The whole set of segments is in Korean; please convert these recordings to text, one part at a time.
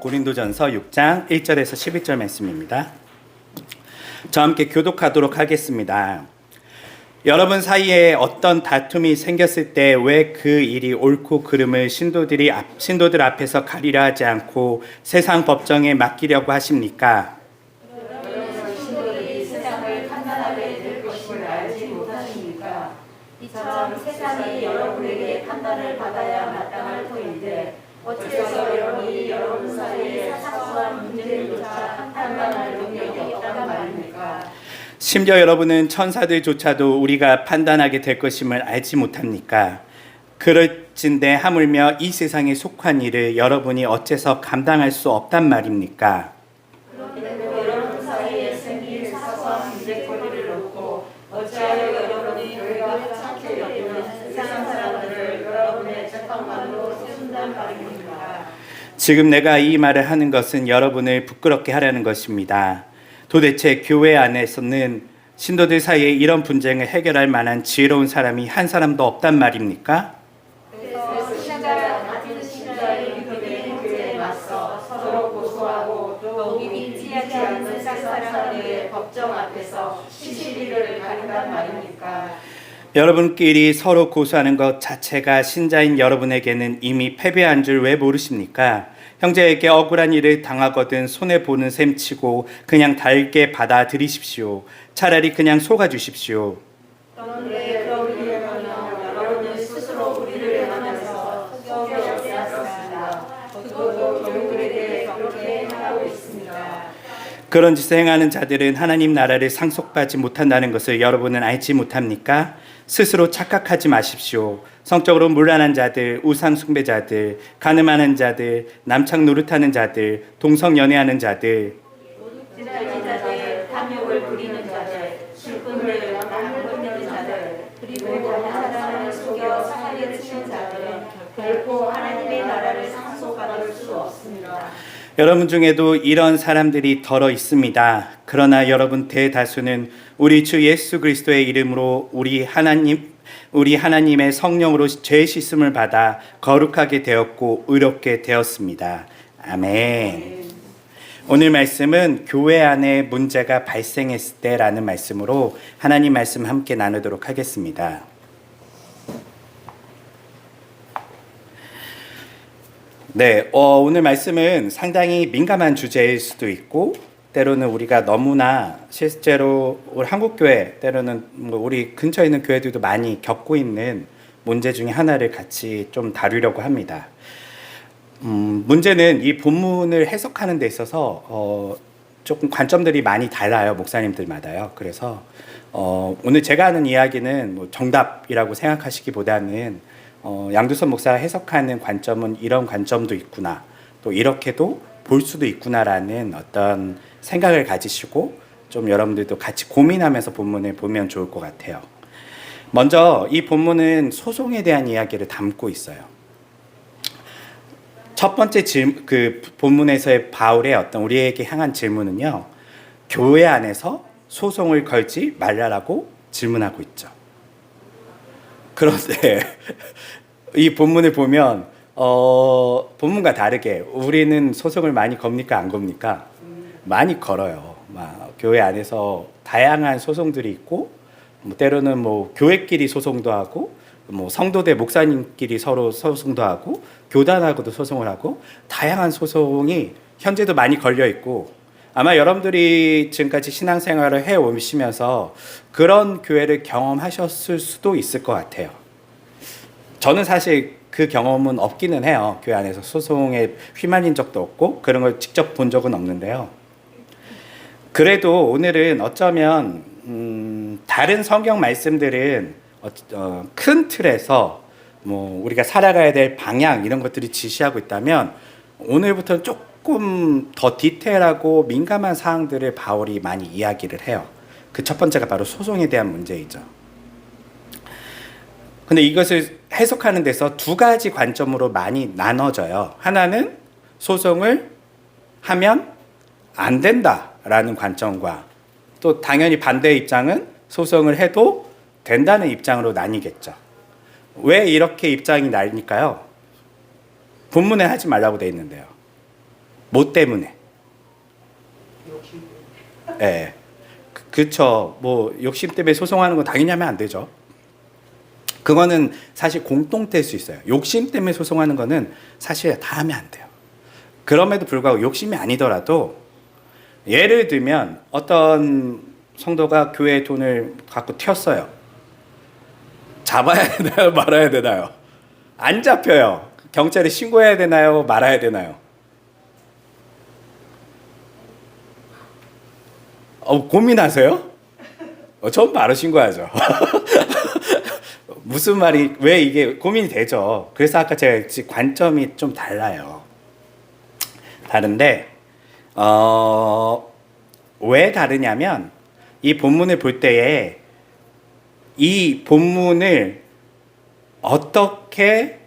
고린도전서 6장 1절에서 11절 말씀입니다. 저와 함께 교독하도록 하겠습니다. 여러분 사이에 어떤 다툼이 생겼을 때 왜 그 일이 옳고 그름을 신도들 앞에서 가리려 하지 않고 세상 법정에 맡기려고 하십니까? 신도들이 세상을 판단하게 될 것임을 알지 못하십니까? 이처럼 세상이 여러분에게 판단을 받아야 마땅할 터인데 어째서 여러분이 여러분 사이에 사소한 문제조차 판단할 능력이 없단 말입니까? 심지어 여러분은 천사들조차도 우리가 판단하게 될 것임을 알지 못합니까? 그럴진데 하물며 이 세상에 속한 일을 여러분이 어째서 감당할 수 없단 말입니까? 그런데도 여러분 사이에 생긴 사소한 문제거리를 놓고 어찌하여 여러분이 교회가 하찮게 여기는 세상 사람들을 여러분의 재판관으로 세운단 말입니까? 지금 내가 이 말을 하는 것은 여러분을 부끄럽게 하려는 것입니다. 도대체 교회 안에서는 신도들 사이에 이런 분쟁을 해결할 만한 지혜로운 사람이 한 사람도 없단 말입니까? 그래서 신자와 같은 신자의 믿음의 문제에 맞서 서로 고소하고 또 믿지 않는 세상 사람들의 법정 앞에서 시시비를 가린단 말입니까? 여러분끼리 서로 고소하는 것 자체가 신자인 여러분에게는 이미 패배한 줄 왜 모르십니까? 형제에게 억울한 일을 당하거든 손해보는 셈 치고 그냥 달게 받아들이십시오. 차라리 그냥 속아주십시오. 그런데 그러려면 여러분은 스스로 우리를 향하면서 속여 빼앗았습니다. 그것도 교우들에게 그렇게 행하고 있습니다. 그런 짓을 행하는 자들은 하나님 나라를 상속받지 못한다는 것을 여러분은 알지 못합니까? 스스로 착각하지 마십시오. 성적으로 문란한 자들, 우상 숭배자들, 가늠하는 자들, 남창 노릇하는 자들, 동성 연애하는 자들, 찌질한 자들, 탐욕을 부리는 자들, 술꾼들, 남을 혼내는 자들, 그리고 사단을 속여 사기를 치는 자들은 결코 하나님의 나라를 상속받을 수 없습니다. 여러분 중에도 이런 사람들이 덜어 있습니다. 그러나 여러분 대다수는 우리 주 예수 그리스도의 이름으로 우리 하나님의 성령으로 죄 씻음을 받아 거룩하게 되었고 의롭게 되었습니다. 아멘. 오늘 말씀은 교회 안에 문제가 발생했을 때라는 말씀으로 하나님 말씀 함께 나누도록 하겠습니다. 네, 오늘 말씀은 상당히 민감한 주제일 수도 있고 때로는 우리가 너무나 실제로 우리 한국교회 때로는 우리 근처에 있는 교회들도 많이 겪고 있는 문제 중에 하나를 같이 좀 다루려고 합니다. 문제는 이 본문을 해석하는 데 있어서 조금 관점들이 많이 달라요. 목사님들마다요. 그래서 오늘 제가 하는 이야기는 뭐 정답이라고 생각하시기보다는 양두선 목사가 해석하는 관점은 이런 관점도 있구나, 또 이렇게도 볼 수도 있구나라는 어떤 생각을 가지시고 좀 여러분들도 같이 고민하면서 본문을 보면 좋을 것 같아요. 먼저 이 본문은 소송에 대한 이야기를 담고 있어요. 첫 번째 그 본문에서의 바울의 어떤 우리에게 향한 질문은요, 교회 안에서 소송을 걸지 말라라고 질문하고 있죠. 그런데 이 본문을 보면 본문과 다르게 우리는 소송을 많이 겁니까 안 겁니까? 많이 걸어요. 교회 안에서 다양한 소송들이 있고 때로는 교회끼리 소송도 하고 성도대 목사님끼리 서로 소송도 하고 교단하고도 소송을 하고 다양한 소송이 현재도 많이 걸려 있고 아마 여러분들이 지금까지 신앙생활을 해오시면서 그런 교회를 경험하셨을 수도 있을 것 같아요. 저는 사실 그 경험은 없기는 해요. 교회 안에서 소송에 휘말린 적도 없고 그런 걸 직접 본 적은 없는데요. 그래도 오늘은 어쩌면 다른 성경 말씀들은 큰 틀에서 우리가 살아가야 될 방향 이런 것들이 지시하고 있다면 오늘부터는 조금 더 디테일하고 민감한 사항들을 바울이 많이 이야기를 해요. 그 첫 번째가 바로 소송에 대한 문제이죠. 근데 이것을 해석하는 데서 두 가지 관점으로 많이 나눠져요. 하나는 소송을 하면 안 된다라는 관점과 또 당연히 반대의 입장은 소송을 해도 된다는 입장으로 나뉘겠죠. 왜 이렇게 입장이 나뉠까요? 본문에 하지 말라고 돼 있는데요. 뭐 때문에? 예. 그쵸. 뭐 욕심 때문에 소송하는 거 당연히 하면 안 되죠. 그거는 사실 공통될 수 있어요. 욕심 때문에 소송하는 거는 사실 다 하면 안 돼요. 그럼에도 불구하고 욕심이 아니더라도 예를 들면 어떤 성도가 교회 돈을 갖고 튀었어요. 잡아야 되나요? 말아야 되나요? 안 잡혀요. 경찰에 신고해야 되나요? 말아야 되나요? 고민하세요? 전 바로 신고하죠. 무슨 말이, 왜 이게 고민이 되죠. 그래서 아까 제가 관점이 좀 달라요. 다른데, 왜 다르냐면, 이 본문을 볼 때에 이 본문을 어떻게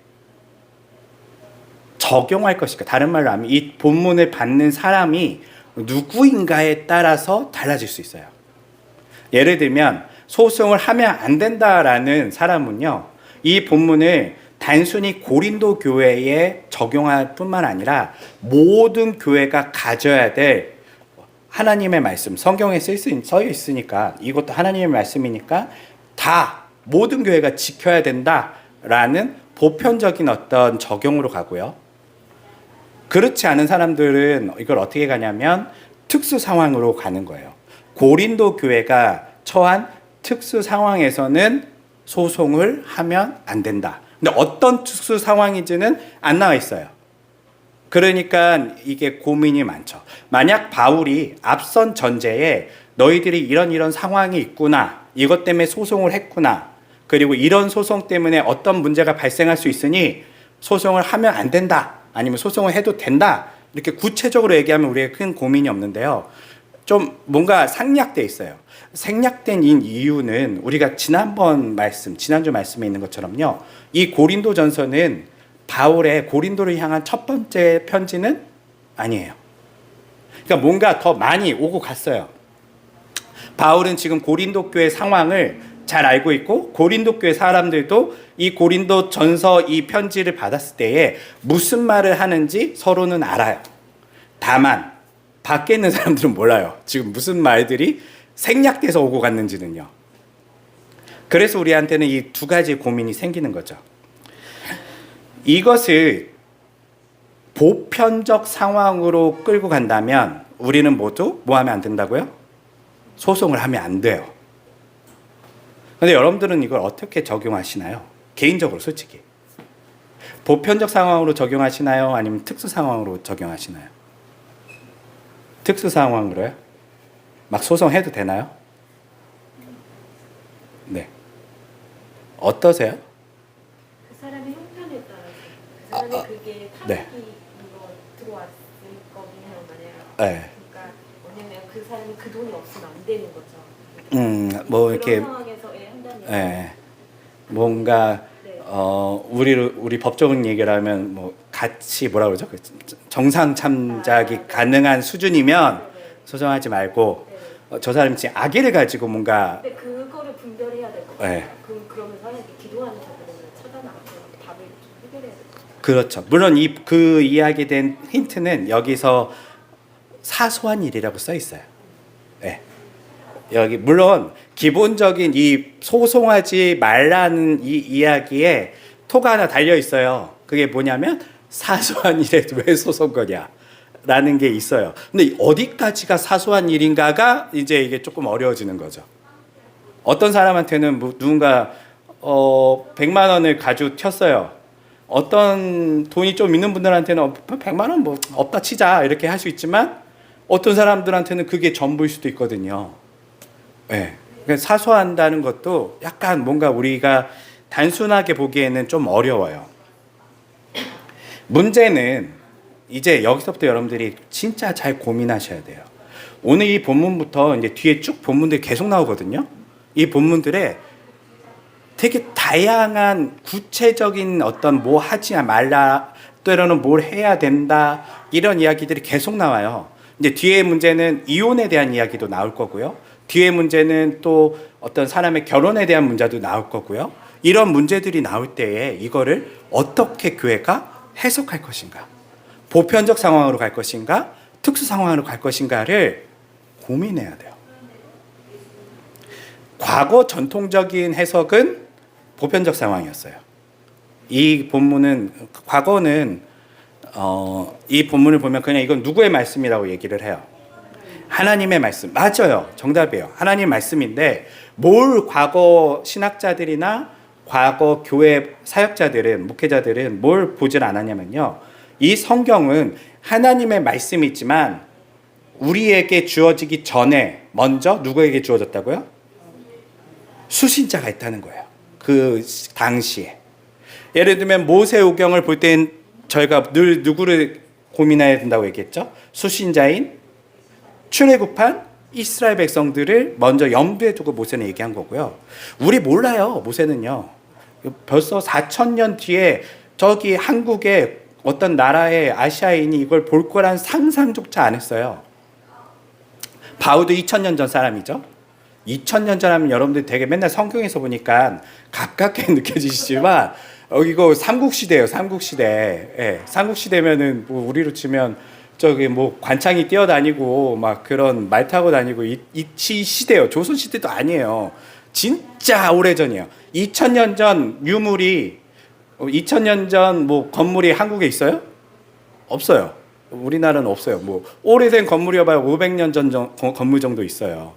적용할 것인가. 다른 말로 하면 이 본문을 받는 사람이 누구인가에 따라서 달라질 수 있어요. 예를 들면 소송을 하면 안 된다라는 사람은요, 이 본문을 단순히 고린도 교회에 적용할 뿐만 아니라 모든 교회가 가져야 될 하나님의 말씀, 성경에 써 있으니까 이것도 하나님의 말씀이니까 다 모든 교회가 지켜야 된다라는 보편적인 어떤 적용으로 가고요. 그렇지 않은 사람들은 이걸 어떻게 가냐면 특수 상황으로 가는 거예요. 고린도 교회가 처한 특수 상황에서는 소송을 하면 안 된다. 근데 어떤 특수 상황인지는 안 나와 있어요. 그러니까 이게 고민이 많죠. 만약 바울이 앞선 전제에 너희들이 이런 상황이 있구나, 이것 때문에 소송을 했구나, 그리고 이런 소송 때문에 어떤 문제가 발생할 수 있으니 소송을 하면 안 된다, 아니면 소송을 해도 된다, 이렇게 구체적으로 얘기하면 우리에게 큰 고민이 없는데요. 좀 뭔가 생략돼 있어요. 생략된 이유는 우리가 지난주 말씀에 있는 것처럼요, 이 고린도전서는 바울의 고린도를 향한 첫 번째 편지는 아니에요. 그러니까 뭔가 더 많이 오고 갔어요. 바울은 지금 고린도 교회 상황을 잘 알고 있고, 고린도 교회 사람들도 이 고린도 전서 이 편지를 받았을 때에 무슨 말을 하는지 서로는 알아요. 다만 밖에 있는 사람들은 몰라요. 지금 무슨 말들이 생략돼서 오고 갔는지는요. 그래서 우리한테는 이 두 가지 고민이 생기는 거죠. 이것을 보편적 상황으로 끌고 간다면 우리는 모두 뭐 하면 안 된다고요? 소송을 하면 안 돼요. 근데 여러분들은 이걸 어떻게 적용하시나요? 개인적으로 솔직히. 보편적 상황으로 적용하시나요? 아니면 특수 상황으로 적용하시나요? 특수 상황으로요? 막 소송해도 되나요? 네. 어떠세요? 그 사람의 형편에 따라서 그 사람이 그게 타격이 네. 들어왔을 거긴 해요, 만약. 네. 그러니까 뭐냐면 그 사람이 그 돈이 없으면 안 되는 거죠. 뭐 그런 이렇게 상황에서 한다면. 네. 뭔가 네. 우리 법적인 얘기를 하면 뭐 같이 뭐라 그러죠? 정상 참작이 가능한 수준이면 소송하지 말고, 저 사람이 지금 악의를 가지고 뭔가. 근데 그거를 분별해야 될 것 같아요. 네. 그러면서 하나님께 기도하는 자들은 차단하고 답을 좀 해결해야 될 것 같아요. 그렇죠. 물론 그 이야기된 힌트는 여기서 사소한 일이라고 써 있어요. 네. 여기 물론 기본적인 이 소송하지 말라는 이 이야기에 토가 하나 달려 있어요. 그게 뭐냐면 사소한 일에 왜 소송 거냐 라는 게 있어요. 근데 어디까지가 사소한 일인가가 이제 이게 조금 어려워지는 거죠. 어떤 사람한테는 뭐 누군가 100만 원을 가지고 튀었어요. 어떤 돈이 좀 있는 분들한테는 100만 원 뭐 없다 치자 이렇게 할 수 있지만, 어떤 사람들한테는 그게 전부일 수도 있거든요. 네. 그러니까 사소한다는 것도 약간 뭔가 우리가 단순하게 보기에는 좀 어려워요. 문제는 이제 여기서부터 여러분들이 진짜 잘 고민하셔야 돼요. 오늘 이 본문부터 이제 뒤에 쭉 본문들이 계속 나오거든요. 이 본문들에 되게 다양한 구체적인 어떤 뭐 하지 말라, 때로는 뭘 해야 된다, 이런 이야기들이 계속 나와요. 이제 뒤에 문제는 이혼에 대한 이야기도 나올 거고요. 뒤에 문제는 또 어떤 사람의 결혼에 대한 문제도 나올 거고요. 이런 문제들이 나올 때에 이거를 어떻게 교회가 해석할 것인가, 보편적 상황으로 갈 것인가, 특수 상황으로 갈 것인가를 고민해야 돼요. 과거 전통적인 해석은 보편적 상황이었어요. 이 본문은 과거는 이 본문을 보면 그냥 이건 누구의 말씀이라고 얘기를 해요. 하나님의 말씀. 맞아요. 정답이에요. 하나님 말씀인데 뭘 과거 신학자들이나 과거 교회 사역자들은, 목회자들은 뭘 보질 않았냐면요. 이 성경은 하나님의 말씀이지만 우리에게 주어지기 전에 먼저 누구에게 주어졌다고요? 수신자가 있다는 거예요. 그 당시에. 예를 들면 모세오경을 볼 땐 저희가 늘 누구를 고민해야 된다고 얘기했죠? 수신자인 출애굽한 이스라엘 백성들을 먼저 염두에 두고 모세는 얘기한 거고요. 우리 몰라요. 모세는요. 벌써 4,000년 뒤에 저기 한국에 어떤 나라의 아시아인이 이걸 볼 거란 상상조차 안 했어요. 바울도 2,000년 전 사람이죠. 2,000년 전 하면 여러분들 되게 맨날 성경에서 보니까 가깝게 느껴지시지만 이거 삼국시대예요. 삼국시대. 예, 삼국시대면은 뭐 우리로 치면 저기 뭐 관창이 뛰어다니고 막 그런 말 타고 다니고 이 시대요. 조선 시대도 아니에요. 진짜 오래전이에요. 2,000년 전 유물이 2,000년 전 뭐 건물이 한국에 있어요? 없어요. 우리나라는 없어요. 뭐 오래된 건물이어봐야 500년 전 건물 정도 있어요.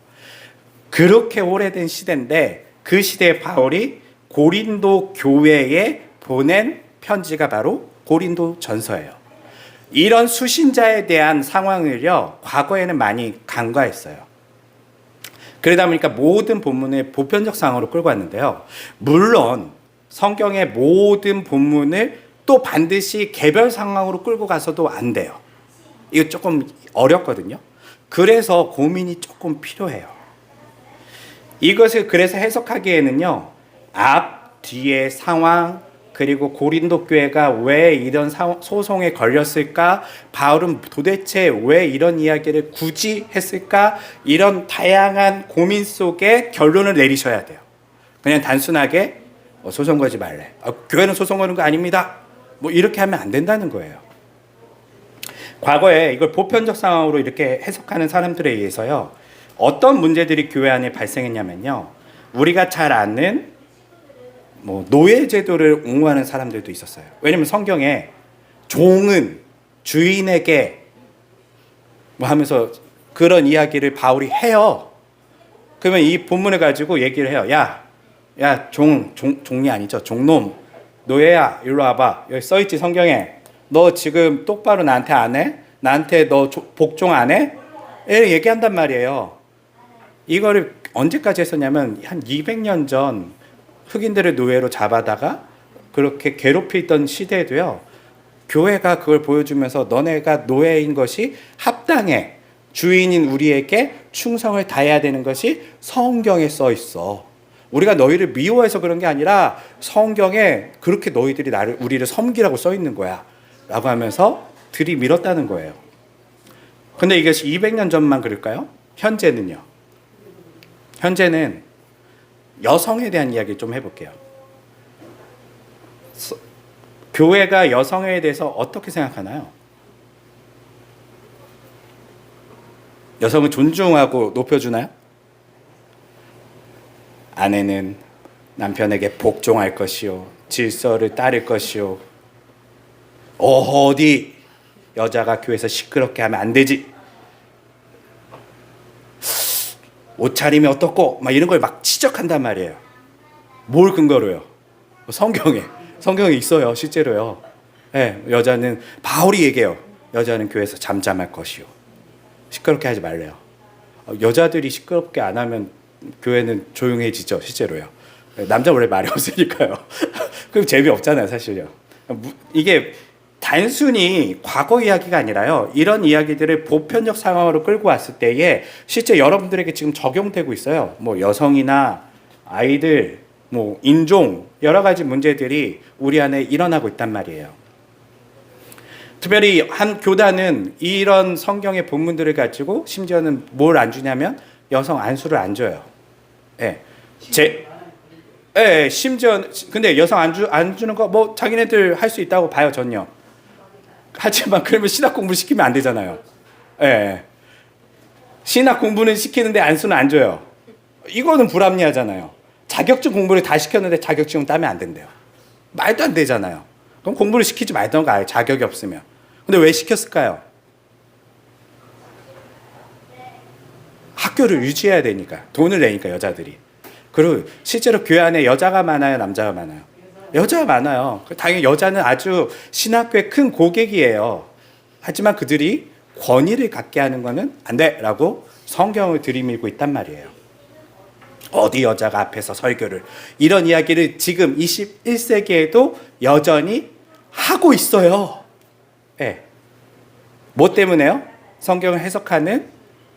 그렇게 오래된 시대인데 그 시대에 바울이 고린도 교회에 보낸 편지가 바로 고린도 전서예요. 이런 수신자에 대한 상황을요, 과거에는 많이 간과했어요. 그러다 보니까 모든 본문을 보편적 상황으로 끌고 왔는데요. 물론 성경의 모든 본문을 또 반드시 개별 상황으로 끌고 가서도 안 돼요. 이거 조금 어렵거든요. 그래서 고민이 조금 필요해요. 이것을 그래서 해석하기에는요, 앞, 뒤의 상황, 그리고 고린도 교회가 왜 이런 소송에 걸렸을까? 바울은 도대체 왜 이런 이야기를 굳이 했을까? 이런 다양한 고민 속에 결론을 내리셔야 돼요. 그냥 단순하게 소송 걸지 말래. 교회는 소송 거는 거 아닙니다. 뭐 이렇게 하면 안 된다는 거예요. 과거에 이걸 보편적 상황으로 이렇게 해석하는 사람들에 의해서요, 어떤 문제들이 교회 안에 발생했냐면요, 우리가 잘 아는 뭐 노예 제도를 옹호하는 사람들도 있었어요. 왜냐면 성경에 종은 주인에게 뭐 하면서 그런 이야기를 바울이 해요. 그러면 이 본문을 가지고 얘기를 해요. 야, 종이 아니죠. 종놈, 노예야, 일로 와봐. 여기 써있지 성경에. 너 지금 똑바로 나한테 안 해? 나한테 너 복종 안 해? 이렇게 얘기한단 말이에요. 이거를 언제까지 했었냐면 한 200년 전 흑인들을 노예로 잡아다가 그렇게 괴롭히던 시대에도요, 교회가 그걸 보여주면서 너네가 노예인 것이 합당해. 주인인 우리에게 충성을 다해야 되는 것이 성경에 써 있어. 우리가 너희를 미워해서 그런 게 아니라 성경에 그렇게 너희들이 우리를 섬기라고 써 있는 거야. 라고 하면서 들이밀었다는 거예요. 근데 이것이 200년 전만 그럴까요? 현재는요. 현재는 여성에 대한 이야기 좀 해볼게요. 교회가 여성에 대해서 어떻게 생각하나요? 여성을 존중하고 높여주나요? 아내는 남편에게 복종할 것이요, 질서를 따를 것이요, 어디 여자가 교회에서 시끄럽게 하면 안 되지, 옷차림이 어떻고 막 이런 걸 막 지적한단 말이에요. 뭘 근거로요? 성경에 있어요. 실제로요. 네, 여자는 바울이 얘기해요. 여자는 교회에서 잠잠할 것이요, 시끄럽게 하지 말래요. 여자들이 시끄럽게 안 하면 교회는 조용해지죠. 실제로요. 남자 원래 말이 없으니까요. 그럼 재미없잖아요. 사실요. 이게 단순히 과거 이야기가 아니라요, 이런 이야기들을 보편적 상황으로 끌고 왔을 때에 실제 여러분들에게 지금 적용되고 있어요. 뭐 여성이나 아이들, 뭐 인종, 여러 가지 문제들이 우리 안에 일어나고 있단 말이에요. 특별히 한 교단은 이런 성경의 본문들을 가지고 심지어는 뭘 안 주냐면 여성 안수를 안 줘요. 심지어 근데 여성 안 주는 거 뭐 자기네들 할 수 있다고 봐요. 전요. 하지만 그러면 신학 공부 시키면 안 되잖아요. 예. 신학 공부는 시키는데 안수는 안 줘요. 이거는 불합리하잖아요. 자격증 공부를 다 시켰는데 자격증은 따면 안 된대요. 말도 안 되잖아요. 그럼 공부를 시키지 말던가 아예 자격이 없으면. 근데 왜 시켰을까요? 학교를 유지해야 되니까. 돈을 내니까 여자들이. 그리고 실제로 교회 안에 여자가 많아요, 남자가 많아요? 여자가 많아요. 당연히 여자는 아주 신학교의 큰 고객이에요. 하지만 그들이 권위를 갖게 하는 것은 안 돼라고 성경을 들이밀고 있단 말이에요. 어디 여자가 앞에서 설교를, 이런 이야기를 지금 21세기에도 여전히 하고 있어요. 네. 뭐 때문에요? 성경을 해석하는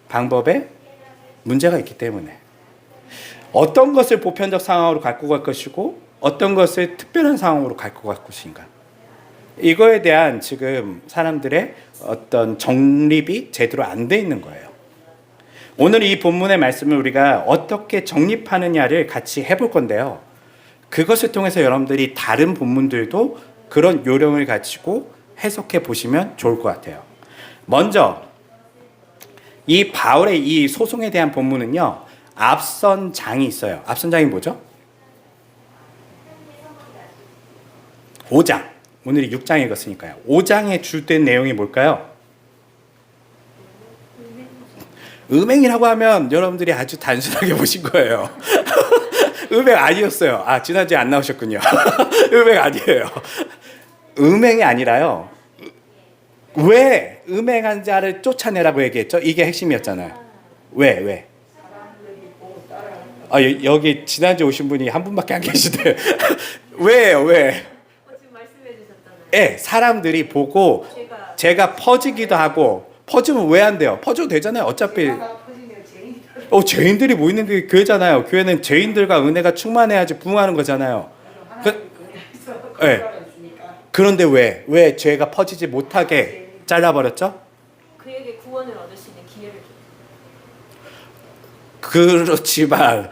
방법에 문제가 있기 때문에. 어떤 것을 보편적 상황으로 갖고 갈 것이고 어떤 것을 특별한 상황으로 갖고 갈 것인가, 이거에 대한 지금 사람들의 어떤 정립이 제대로 안 돼 있는 거예요. 오늘 이 본문의 말씀을 우리가 어떻게 정립하느냐를 같이 해볼 건데요. 그것을 통해서 여러분들이 다른 본문들도 그런 요령을 가지고 해석해 보시면 좋을 것 같아요. 먼저 이 바울의 이 소송에 대한 본문은요, 앞선 장이 있어요. 앞선 장이 뭐죠? 5장. 오늘이 6장 읽었으니까요. 5장에 주된 내용이 뭘까요? 음행이라고 하면 여러분들이 아주 단순하게 보신 거예요. 음행 아니었어요. 아, 지난주에 안 나오셨군요. 음행 아니에요. 음행이 아니라요. 왜 음행한 자를 쫓아내라고 얘기했죠? 이게 핵심이었잖아요. 왜? 아, 여기 지난주에 오신 분이 한 분밖에 안 계시대요. 왜요? 지금 말씀해 주셨잖아요. 예, 사람들이 보고 제가 퍼지기도 하고. 퍼지면 왜 안 돼요? 퍼져도 되잖아요. 어차피 죄인들이 모이는 게 교회잖아요. 교회는 죄인들과 은혜가 충만해야지 부흥하는 거잖아요. 그런데 왜 죄가 퍼지지 못하게 잘라버렸죠? 그에게 구원을 얻으시는 기회를 그렇지만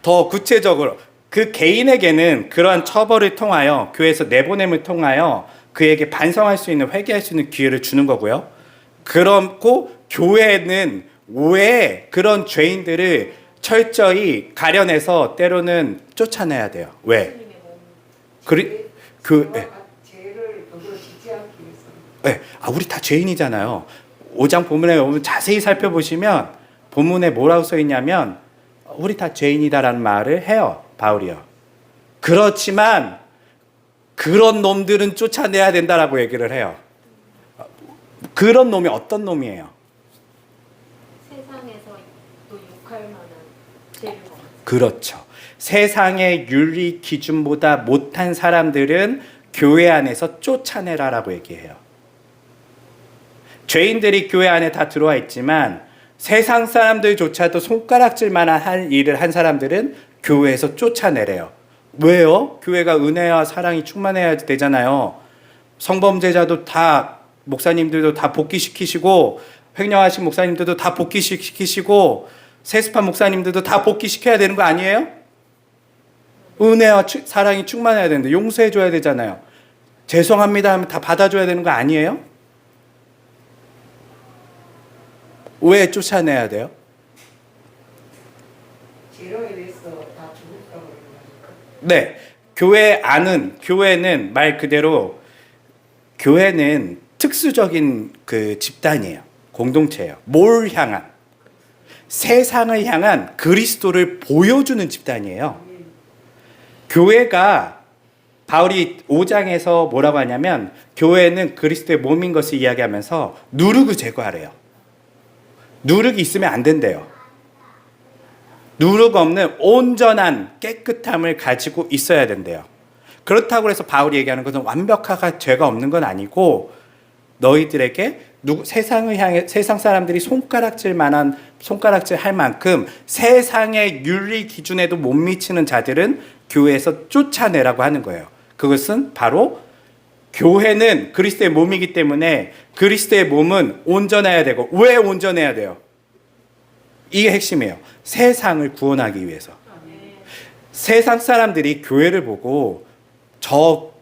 더 구체적으로 그 개인에게는 그러한 처벌을 통하여, 교회에서 내보냄을 통하여 그에게 반성할 수 있는, 회개할 수 있는 기회를 주는 거고요. 그렇고 교회는 왜 그런 죄인들을 철저히 가려내서 때로는 쫓아내야 돼요. 왜? 죄를 짓지 않기 위해서. 우리 다 죄인이잖아요. 5장 본문에 보면 자세히 살펴보시면 본문에 뭐라고 써 있냐면 우리 다 죄인이다라는 말을 해요, 바울이요. 그렇지만 그런 놈들은 쫓아내야 된다라고 얘기를 해요. 그런 놈이 어떤 놈이에요? 세상에서 또 욕할 만한 죄를 범한. 그렇죠. 세상의 윤리 기준보다 못한 사람들은 교회 안에서 쫓아내라라고 얘기해요. 죄인들이 교회 안에 다 들어와 있지만 세상 사람들조차도 손가락질만한 할 일을 한 사람들은 교회에서 쫓아내래요. 왜요? 교회가 은혜와 사랑이 충만해야 되잖아요. 성범죄자도 다, 목사님들도 다 복귀시키시고, 횡령하신 목사님들도 다 복귀시키시고, 세습한 목사님들도 다 복귀시켜야 되는 거 아니에요? 은혜와 사랑이 충만해야 되는데 용서해줘야 되잖아요. 죄송합니다 하면 다 받아줘야 되는 거 아니에요? 왜 쫓아내야 돼요? 죄로에 대해서 다 죽을까 그러니까. 네, 교회는 말 그대로 교회는 특수적인 그 집단이에요. 공동체예요. 뭘 향한? 세상을 향한 그리스도를 보여주는 집단이에요. 교회가, 바울이 5장에서 뭐라고 하냐면 교회는 그리스도의 몸인 것을 이야기하면서 누룩을 제거하래요. 누룩이 있으면 안 된대요. 누룩 없는 온전한 깨끗함을 가지고 있어야 된대요. 그렇다고 해서 바울이 얘기하는 것은 완벽하가 죄가 없는 건 아니고, 너희들에게 세상을 향해, 세상 사람들이 손가락질 할 만큼 세상의 윤리 기준에도 못 미치는 자들은 교회에서 쫓아내라고 하는 거예요. 그것은 바로 교회는 그리스도의 몸이기 때문에 그리스도의 몸은 온전해야 되고, 왜 온전해야 돼요? 이게 핵심이에요. 세상을 구원하기 위해서. 세상 사람들이 교회를 보고 저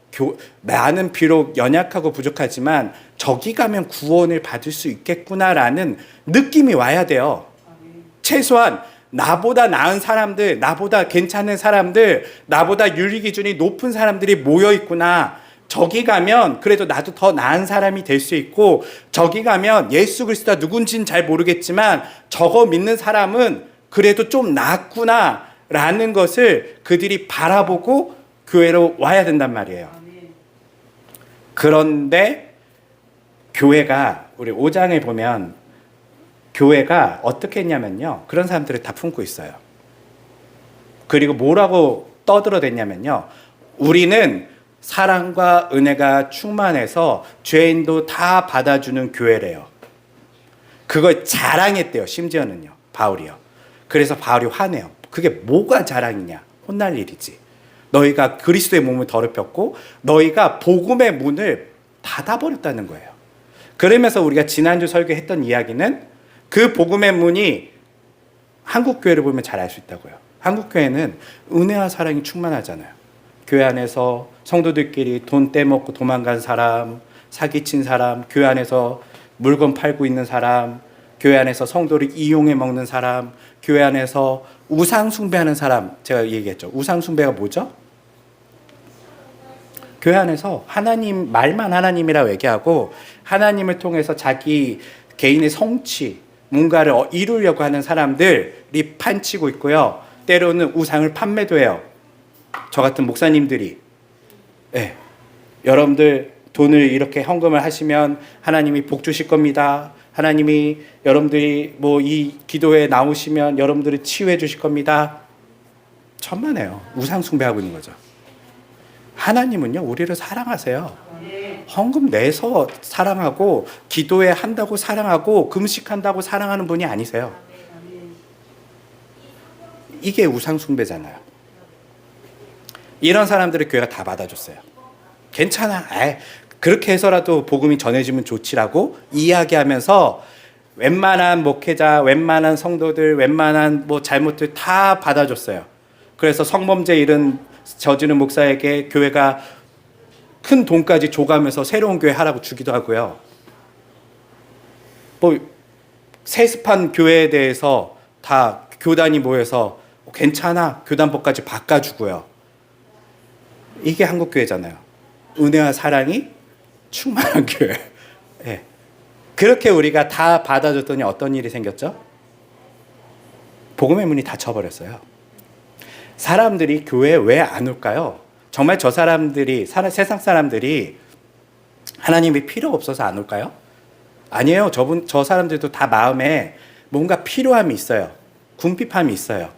나는 비록 연약하고 부족하지만 저기 가면 구원을 받을 수 있겠구나라는 느낌이 와야 돼요. 최소한 나보다 나은 사람들, 나보다 괜찮은 사람들, 나보다 윤리 기준이 높은 사람들이 모여 있구나. 저기 가면 그래도 나도 더 나은 사람이 될 수 있고, 저기 가면 예수 그리스도가 누군지는 잘 모르겠지만 저거 믿는 사람은 그래도 좀 낫구나라는 것을 그들이 바라보고 교회로 와야 된단 말이에요. 그런데 교회가, 우리 5장에 보면 교회가 어떻게 했냐면요, 그런 사람들을 다 품고 있어요. 그리고 뭐라고 떠들어댔냐면요, 우리는 사랑과 은혜가 충만해서 죄인도 다 받아주는 교회래요. 그걸 자랑했대요. 심지어는요, 바울이요. 그래서 바울이 화내요. 그게 뭐가 자랑이냐, 혼날 일이지. 너희가 그리스도의 몸을 더럽혔고 너희가 복음의 문을 닫아버렸다는 거예요. 그러면서 우리가 지난주 설교했던 이야기는 그 복음의 문이, 한국 교회를 보면 잘 알 수 있다고요. 한국 교회는 은혜와 사랑이 충만하잖아요. 교회 안에서 성도들끼리 돈 떼먹고 도망간 사람, 사기친 사람, 교회 안에서 물건 팔고 있는 사람, 교회 안에서 성도를 이용해 먹는 사람, 교회 안에서 우상 숭배하는 사람. 제가 얘기했죠. 우상 숭배가 뭐죠? 교회 안에서 하나님, 말만 하나님이라고 얘기하고 하나님을 통해서 자기 개인의 성취, 뭔가를 이루려고 하는 사람들이 판치고 있고요. 때로는 우상을 판매도 해요. 저 같은 목사님들이, 여러분들 돈을 이렇게 헌금을 하시면 하나님이 복 주실 겁니다. 하나님이 여러분들이 뭐 이 기도에 나오시면 여러분들을 치유해 주실 겁니다. 천만에요. 우상 숭배하고 있는 거죠. 하나님은요, 우리를 사랑하세요. 헌금 내서 사랑하고, 기도에 한다고 사랑하고, 금식한다고 사랑하는 분이 아니세요. 이게 우상 숭배잖아요. 이런 사람들을 교회가 다 받아줬어요. 괜찮아. 그렇게 해서라도 복음이 전해지면 좋지라고 이야기하면서 웬만한 목회자, 웬만한 성도들, 웬만한 뭐 잘못들 다 받아줬어요. 그래서 성범죄 일은 저지른 목사에게 교회가 큰 돈까지 줘가면서 새로운 교회 하라고 주기도 하고요. 뭐 세습한 교회에 대해서 다 교단이 모여서 괜찮아, 교단법까지 바꿔주고요. 이게 한국 교회잖아요. 은혜와 사랑이 충만한 교회. 네. 그렇게 우리가 다 받아줬더니 어떤 일이 생겼죠? 복음의 문이 닫혀버렸어요. 사람들이 교회에 왜 안 올까요? 정말 저 사람들이, 세상 사람들이 하나님이 필요 없어서 안 올까요? 아니에요. 저 사람들도 다 마음에 뭔가 필요함이 있어요. 궁핍함이 있어요.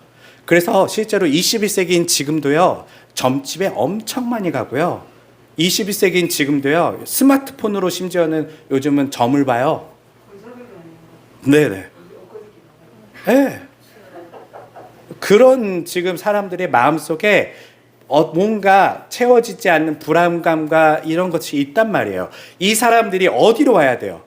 그래서 실제로 21세기인 지금도요, 점집에 엄청 많이 가고요. 21세기인 지금도요, 스마트폰으로 심지어는 요즘은 점을 봐요. 네네. 네. 그런 지금 사람들의 마음속에 뭔가 채워지지 않는 불안감과 이런 것이 있단 말이에요. 이 사람들이 어디로 와야 돼요?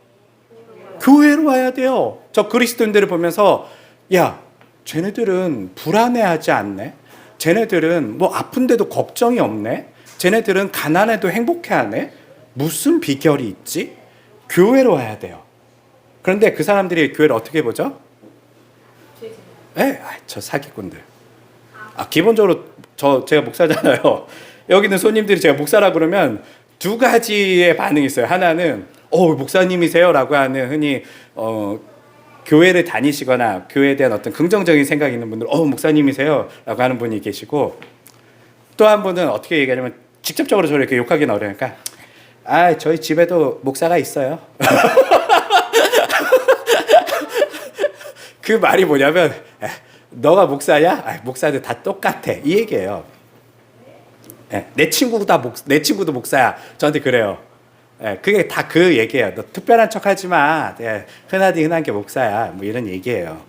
교회로 와야 돼요. 저 그리스도인들을 보면서, 야, 쟤네들은 불안해하지 않네. 쟤네들은 뭐 아픈데도 걱정이 없네. 쟤네들은 가난해도 행복해하네. 무슨 비결이 있지? 교회로 와야 돼요. 그런데 그 사람들이 교회를 어떻게 보죠? 저 사기꾼들. 기본적으로 제가 목사잖아요. 여기 있는 손님들이 제가 목사라 그러면 두 가지의 반응이 있어요. 하나는 목사님이세요? 라고 하는, 흔히 교회를 다니시거나 교회에 대한 어떤 긍정적인 생각이 있는 분들, 목사님이세요? 라고 하는 분이 계시고, 또 한 분은 어떻게 얘기하냐면 직접적으로 저를 이렇게 욕하기는 어려우니까, 저희 집에도 목사가 있어요. 그 말이 뭐냐면, 너가 목사야? 목사들 다 똑같아. 이 얘기예요. 내 친구도 목사야. 저한테 그래요. 그게 다 그 얘기예요. 너 특별한 척 하지 마. 흔하디 흔한 게 목사야. 뭐 이런 얘기예요.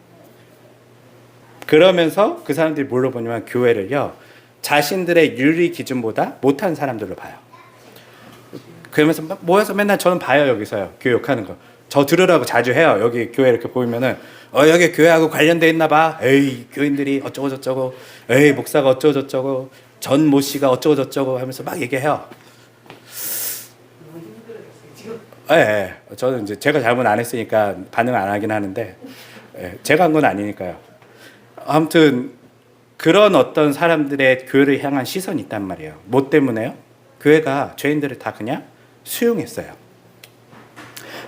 그러면서 그 사람들이 뭘로 보냐면 교회를요, 자신들의 윤리 기준보다 못한 사람들로 봐요. 그러면서 모여서 맨날 저는 봐요. 여기서요. 교회 욕하는 거. 저 들으라고 자주 해요. 여기 교회 이렇게 보이면은, 여기 교회하고 관련돼 있나 봐. 에이, 교인들이 어쩌고 저쩌고. 에이, 목사가 어쩌고 저쩌고. 전 모 씨가 어쩌고 저쩌고 하면서 막 얘기해요. 예, 예. 저는 이제 제가 잘못 안 했으니까 반응 안 하긴 하는데, 예, 제가 한 건 아니니까요. 아무튼 그런 어떤 사람들의 교회를 향한 시선이 있단 말이에요. 뭐 때문에요? 교회가 죄인들을 다 그냥 수용했어요.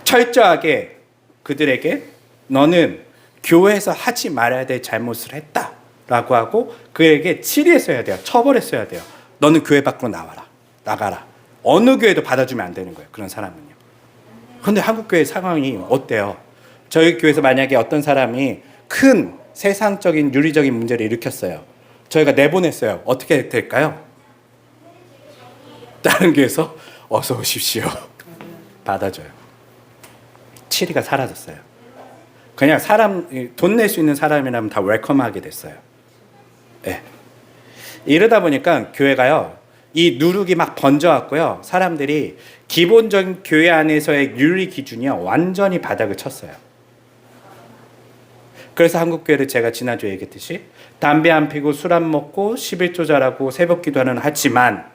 철저하게 그들에게 너는 교회에서 하지 말아야 될 잘못을 했다라고 하고 그에게 치리했어야 돼요. 처벌했어야 돼요. 너는 교회 밖으로 나가라. 어느 교회도 받아주면 안 되는 거예요. 그런 사람은요. 그런데 한국 교회 상황이 어때요? 저희 교회에서 만약에 어떤 사람이 큰 세상적인 윤리적인 문제를 일으켰어요. 저희가 내보냈어요. 어떻게 될까요? 다른 교회에서 어서 오십시오. 받아줘요. 치리가 사라졌어요. 그냥 돈 낼 수 있는 사람이라면 다 웰컴하게 됐어요. 네. 이러다 보니까 교회가요, 이 누룩이 막 번져왔고요. 사람들이 기본적인 교회 안에서의 윤리 기준이요, 완전히 바닥을 쳤어요. 그래서 한국 교회를 제가 지난주에 얘기했듯이 담배 안 피고 술 안 먹고 11조 잘하고 새벽 기도는 하지만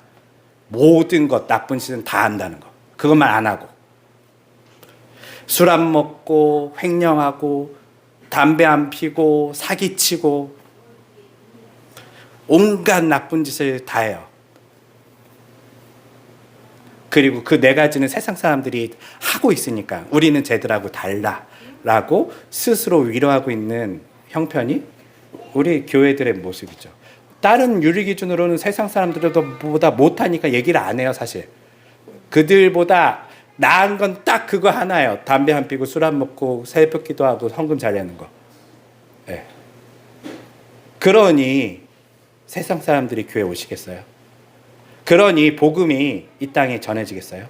모든 것 나쁜 짓은 다 한다는 거. 그것만 안 하고 술 안 먹고 횡령하고 담배 안 피고 사기치고 온갖 나쁜 짓을 다 해요. 그리고 그 네 가지는 세상 사람들이 하고 있으니까 우리는 쟤들하고 달라라고 스스로 위로하고 있는 형편이 우리 교회들의 모습이죠. 다른 윤리 기준으로는 세상 사람들보다 못하니까 얘기를 안 해요, 사실. 그들보다 나은 건 딱 그거 하나예요. 담배 안 피고 술 안 먹고 새벽 기도하고 헌금 잘 내는 거. 네. 그러니 세상 사람들이 교회 오시겠어요? 그러니 복음이 이 땅에 전해지겠어요?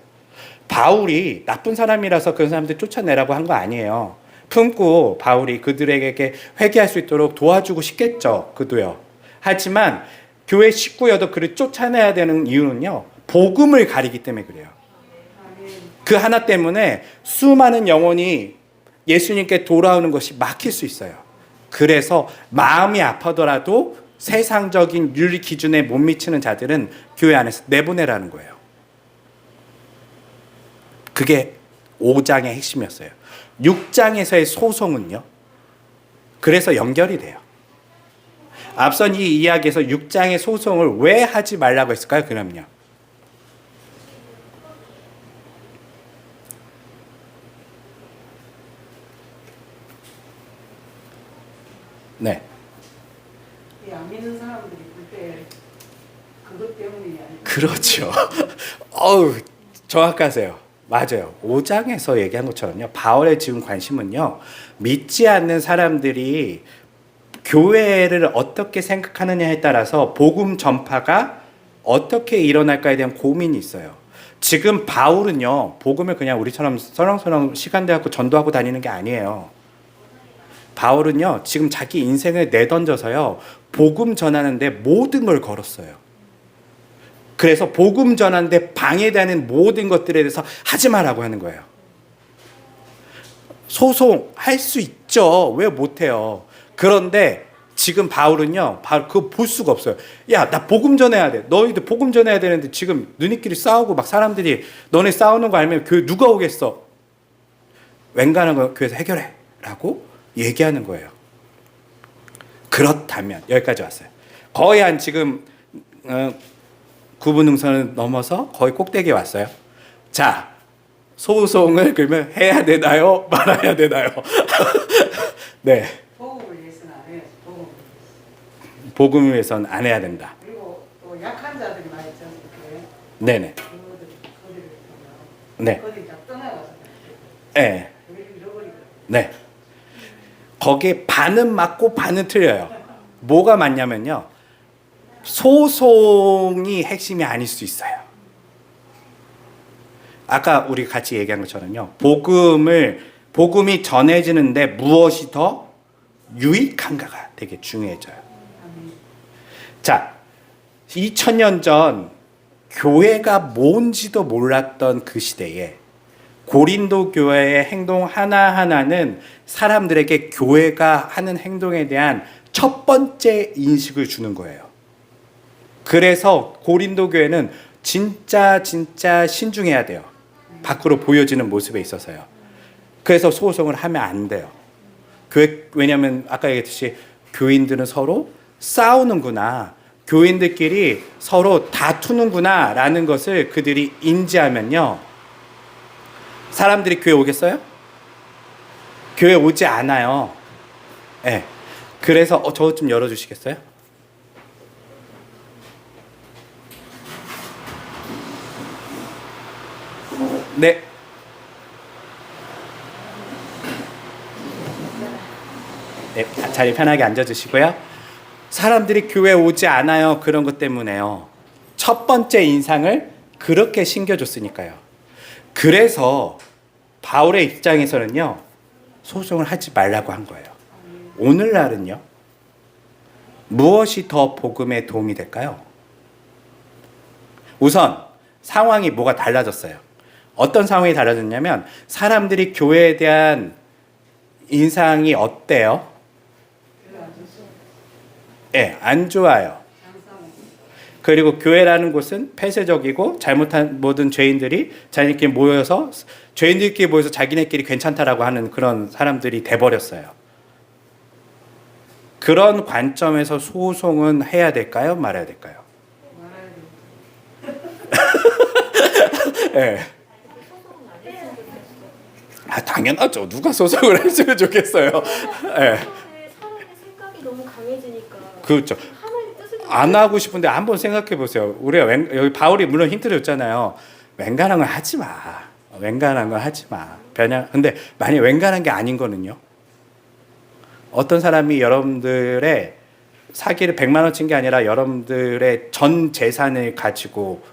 바울이 나쁜 사람이라서 그런 사람들 쫓아내라고 한 거 아니에요. 품고 바울이 그들에게 회개할 수 있도록 도와주고 싶겠죠. 그도요. 하지만 교회 식구여도 그를 쫓아내야 되는 이유는요, 복음을 가리기 때문에 그래요. 그 하나 때문에 수많은 영혼이 예수님께 돌아오는 것이 막힐 수 있어요. 그래서 마음이 아파더라도 세상적인 윤리 기준에 못 미치는 자들은 교회 안에서 내보내라는 거예요. 그게 5장의 핵심이었어요. 6장에서의 소송은요, 그래서 연결이 돼요. 앞선 이 이야기에서 6장의 소송을 왜 하지 말라고 했을까요? 그럼요. 네. 안 믿는 사람들이 그때 그것 때문이 아니고. 그렇죠. 정확하세요. 맞아요. 5장에서 얘기한 것처럼요, 바울의 지금 관심은요, 믿지 않는 사람들이 교회를 어떻게 생각하느냐에 따라서 복음 전파가 어떻게 일어날까에 대한 고민이 있어요. 지금 바울은요, 복음을 그냥 우리처럼 설렁설렁 시간 대갖고 전도하고 다니는 게 아니에요. 바울은요, 지금 자기 인생을 내던져서요, 복음 전하는데 모든 걸 걸었어요. 그래서 복음 전하는데 방해되는 모든 것들에 대해서 하지 마라고 하는 거예요. 소송할 수 있죠. 왜 못해요? 그런데 지금 바울은요, 그거 볼 수가 없어요. 야, 나 복음 전해야 돼. 너희들 복음 전해야 되는데 지금 너희끼리 싸우고 막 사람들이 너네 싸우는 거 알면 교회 누가 오겠어? 웬간한 거 교회에서 해결해 라고 얘기하는 거예요. 그렇다면 여기까지 왔어요. 거의 한 지금 9분 능선을 넘어서 거의 꼭대기에 왔어요. 자, 소송을 그러면 해야 되나요? 말아야 되나요? 네. 복음을 위해서는 안 해요. 복음을 위해서는 안 해야 된다. 그리고 또 약한 자들이 많이 있잖아요. 네네. 그들을 네. 그들이 다 떠나가서 네. 교회를 잃어버리고. 네. 거기에 반은 맞고 반은 틀려요. 뭐가 맞냐면요, 소송이 핵심이 아닐 수 있어요. 아까 우리 같이 얘기한 것처럼요, 복음이 전해지는데 무엇이 더 유익한가가 되게 중요해져요. 자, 2000년 전 교회가 뭔지도 몰랐던 그 시대에 고린도 교회의 행동 하나하나는 사람들에게 교회가 하는 행동에 대한 첫 번째 인식을 주는 거예요. 그래서 고린도 교회는 진짜 신중해야 돼요. 밖으로 보여지는 모습에 있어서요. 그래서 소송을 하면 안 돼요. 왜냐하면 아까 얘기했듯이 교인들은 서로 싸우는구나, 교인들끼리 서로 다투는구나 라는 것을 그들이 인지하면요, 사람들이 교회 오겠어요? 교회 오지 않아요. 네. 그래서 저 좀 열어주시겠어요? 네. 네, 자리 편하게 앉아주시고요. 사람들이 교회 오지 않아요. 그런 것 때문에요. 첫 번째 인상을 그렇게 신겨줬으니까요. 그래서 바울의 입장에서는요, 소송을 하지 말라고 한 거예요. 오늘날은요, 무엇이 더 복음에 도움이 될까요? 우선 상황이 뭐가 달라졌어요. 어떤 상황이 달라졌냐면 사람들이 교회에 대한 인상이 어때요? 예, 안 좋아요. 그리고 교회라는 곳은 폐쇄적이고 잘못한 모든 죄인들이 자기네끼리 모여서 자기네끼리 괜찮다라고 하는 그런 사람들이 돼버렸어요. 그런 관점에서 소송은 해야 될까요? 말아야 될까요? 예. 아, 당연하죠. 누가 소송을 했으면 좋겠어요. 예. 사람의 생각이 너무 강해지니까. 그렇죠. 하나님 뜻을 안 하고 싶은데 한번 생각해 보세요. 우리가 여기 바울이 물론 힌트를 줬잖아요. 웬간한 건 하지 마. 웬간한 건 하지 마. 근데 만약 웬간한 게 아닌 거는요. 어떤 사람이 여러분들의 사기를 100만 원 친 게 아니라 여러분들의 전 재산을 가지고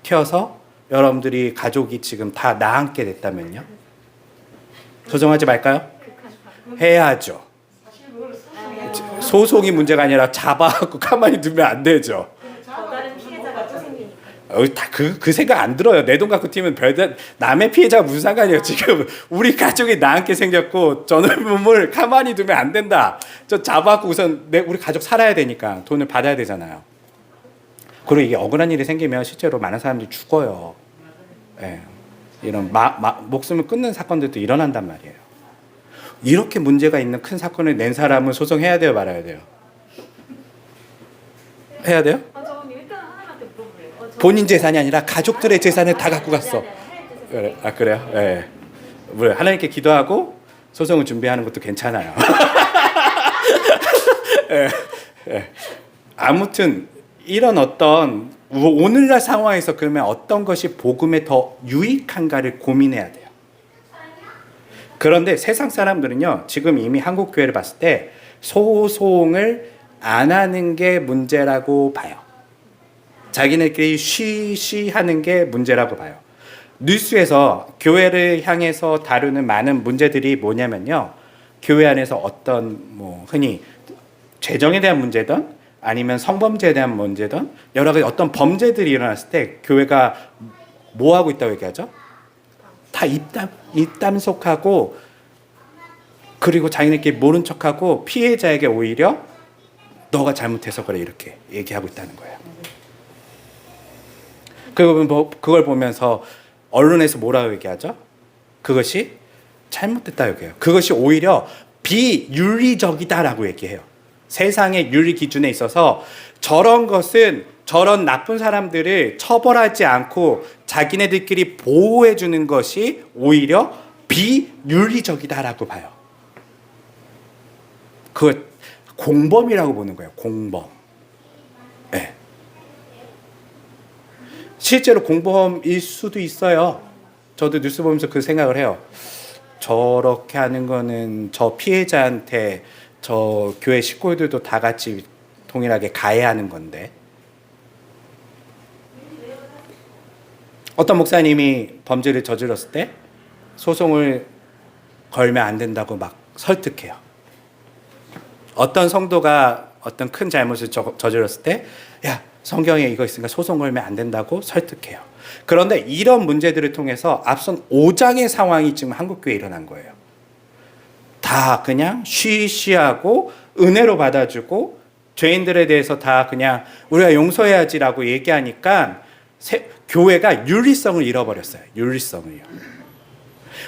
튀어서 여러분들이 가족이 지금 다 나앉게 됐다면요. 소송하지 말까요? 해야죠. 소송이 문제가 아니라 잡아갖고 가만히 두면 안 되죠. 더 다른 피해자가 또 생기니까. 그 생각 안 들어요. 내 돈 갖고 튀면 남의 피해자가 무슨 상관이에요. 지금 우리 가족이 나앉게 생겼고 저놈을 가만히 두면 안 된다. 저 잡아갖고 우선 우리 가족 살아야 되니까 돈을 받아야 되잖아요. 그리고 이게 억울한 일이 생기면 실제로 많은 사람들이 죽어요. 예. 이런 목숨을 끊는 사건들도 일어난단 말이에요. 이렇게 문제가 있는 큰 사건을 낸 사람은 소송해야 돼요, 말아야 돼요? 해야 돼요? 저 일단 하나님한테 물어볼래요. 본인 재산이 아니라 가족들의 재산을 다 갖고 갔어. 그래, 아 그래요? 예. 네. 하나님께 기도하고 소송을 준비하는 것도 괜찮아요. 예. 예. 아무튼 이런 어떤 오늘날 상황에서 그러면 어떤 것이 복음에 더 유익한가를 고민해야 돼요. 그런데 세상 사람들은요, 지금 이미 한국 교회를 봤을 때 소송을 안 하는 게 문제라고 봐요. 자기네끼리 쉬쉬하는 게 문제라고 봐요. 뉴스에서 교회를 향해서 다루는 많은 문제들이 뭐냐면요, 교회 안에서 어떤 흔히 재정에 대한 문제든 아니면 성범죄에 대한 문제든 여러 가지 어떤 범죄들이 일어났을 때 교회가 뭐 하고 있다고 얘기하죠? 다 입담속하고 그리고 자기네끼리 모른 척하고 피해자에게 오히려 너가 잘못해서 그래 이렇게 얘기하고 있다는 거예요. 그걸 보면서 언론에서 뭐라고 얘기하죠? 그것이 잘못됐다고 얘기해요. 그것이 오히려 비윤리적이다라고 얘기해요. 세상의 윤리 기준에 있어서 저런 것은 저런 나쁜 사람들을 처벌하지 않고 자기네들끼리 보호해 주는 것이 오히려 비윤리적이다라고 봐요. 그걸 공범이라고 보는 거예요. 공범. 네. 실제로 공범일 수도 있어요. 저도 뉴스 보면서 그 생각을 해요. 저렇게 하는 거는 저 피해자한테 저 교회 식구들도 다 같이 동일하게 가해하는 건데. 어떤 목사님이 범죄를 저질렀을 때 소송을 걸면 안 된다고 막 설득해요. 어떤 성도가 어떤 큰 잘못을 저질렀을 때 야, 성경에 이거 있으니까 소송 걸면 안 된다고 설득해요. 그런데 이런 문제들을 통해서 앞선 5장의 상황이 지금 한국교회에 일어난 거예요. 다 그냥 쉬쉬하고 은혜로 받아주고 죄인들에 대해서 다 그냥 우리가 용서해야지라고 얘기하니까 교회가 윤리성을 잃어버렸어요. 윤리성을요.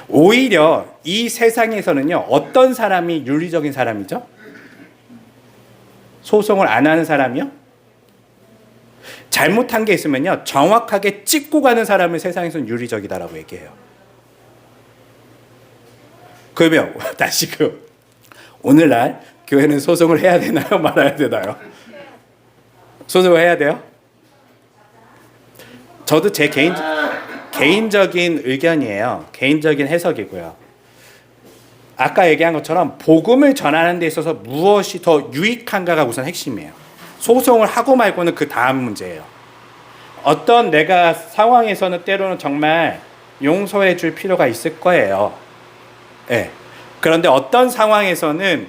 오히려 이 세상에서는요, 어떤 사람이 윤리적인 사람이죠? 소송을 안 하는 사람이요? 잘못한 게 있으면요, 정확하게 찝고 가는 사람을 세상에서는 윤리적이다라고 얘기해요. 그러면 다시 오늘날 교회는 소송을 해야 되나요? 말아야 되나요? 소송을 해야 돼요? 저도 제 개인적인 의견이에요. 개인적인 해석이고요. 아까 얘기한 것처럼 복음을 전하는 데 있어서 무엇이 더 유익한가가 우선 핵심이에요. 소송을 하고 말고는 그 다음 문제예요. 어떤 내가 상황에서는 때로는 정말 용서해 줄 필요가 있을 거예요. 네. 그런데 어떤 상황에서는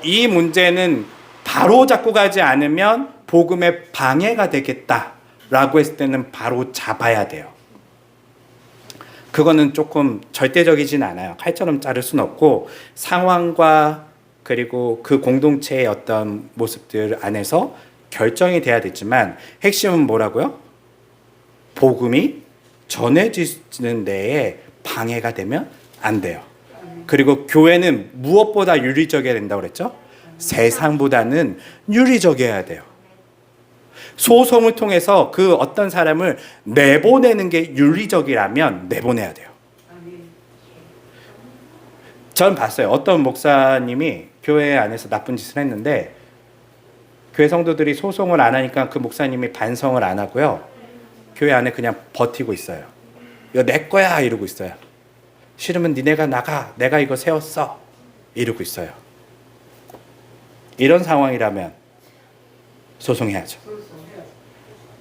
이 문제는 바로 잡고 가지 않으면 복음에 방해가 되겠다라고 했을 때는 바로 잡아야 돼요. 그거는 조금 절대적이진 않아요. 칼처럼 자를 수는 없고 상황과 그리고 그 공동체의 어떤 모습들 안에서 결정이 돼야 되지만 핵심은 뭐라고요? 복음이 전해지는 데에 방해가 되면 안 돼요. 그리고 교회는 무엇보다 윤리적이어야 된다고 그랬죠? 세상보다는 윤리적이어야 돼요. 소송을 통해서 그 어떤 사람을 내보내는 게 윤리적이라면 내보내야 돼요. 전 봤어요. 어떤 목사님이 교회 안에서 나쁜 짓을 했는데 교회 성도들이 소송을 안 하니까 그 목사님이 반성을 안 하고요. 교회 안에 그냥 버티고 있어요. 이거 내 거야 이러고 있어요. 싫으면 니네가 나가. 내가 이거 세웠어. 이러고 있어요. 이런 상황이라면 소송해야죠.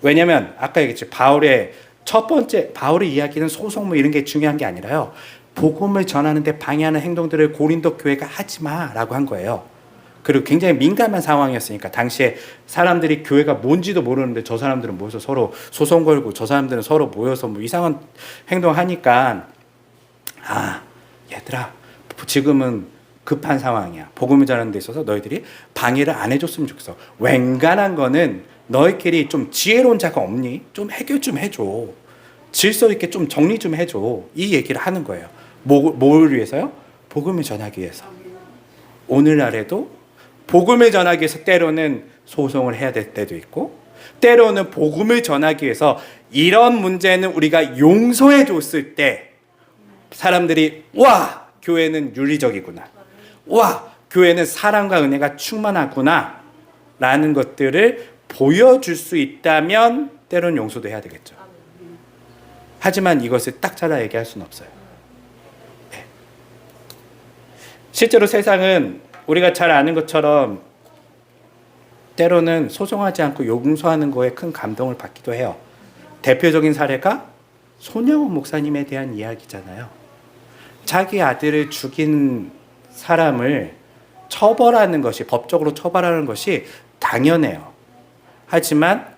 왜냐하면 아까 얘기했죠. 바울의 첫 번째 바울의 이야기는 소송 뭐 이런 게 중요한 게 아니라요. 복음을 전하는데 방해하는 행동들을 고린도 교회가 하지 마라고 한 거예요. 그리고 굉장히 민감한 상황이었으니까 당시에 사람들이 교회가 뭔지도 모르는데 저 사람들은 모여서 서로 소송 걸고 저 사람들은 서로 모여서 뭐 이상한 행동하니까 얘들아 지금은 급한 상황이야. 복음을 전하는 데 있어서 너희들이 방해를 안 해줬으면 좋겠어. 웬간한 거는 너희끼리 좀 지혜로운 자가 없니? 좀 해결 좀 해줘. 질서 있게 좀 정리 좀 해줘. 이 얘기를 하는 거예요. 뭘 위해서요? 복음을 전하기 위해서. 오늘날에도 복음을 전하기 위해서 때로는 소송을 해야 될 때도 있고 때로는 복음을 전하기 위해서 이런 문제는 우리가 용서해 줬을 때 사람들이 와 교회는 윤리적이구나. 와 교회는 사랑과 은혜가 충만하구나 라는 것들을 보여줄 수 있다면 때로는 용서도 해야 되겠죠. 하지만 이것을 딱 잘라 얘기할 수는 없어요. 네. 실제로 세상은 우리가 잘 아는 것처럼 때로는 소송하지 않고 용서하는 거에 큰 감동을 받기도 해요. 대표적인 사례가 손영원 목사님에 대한 이야기잖아요. 자기 아들을 죽인 사람을 처벌하는 것이 법적으로 처벌하는 것이 당연해요. 하지만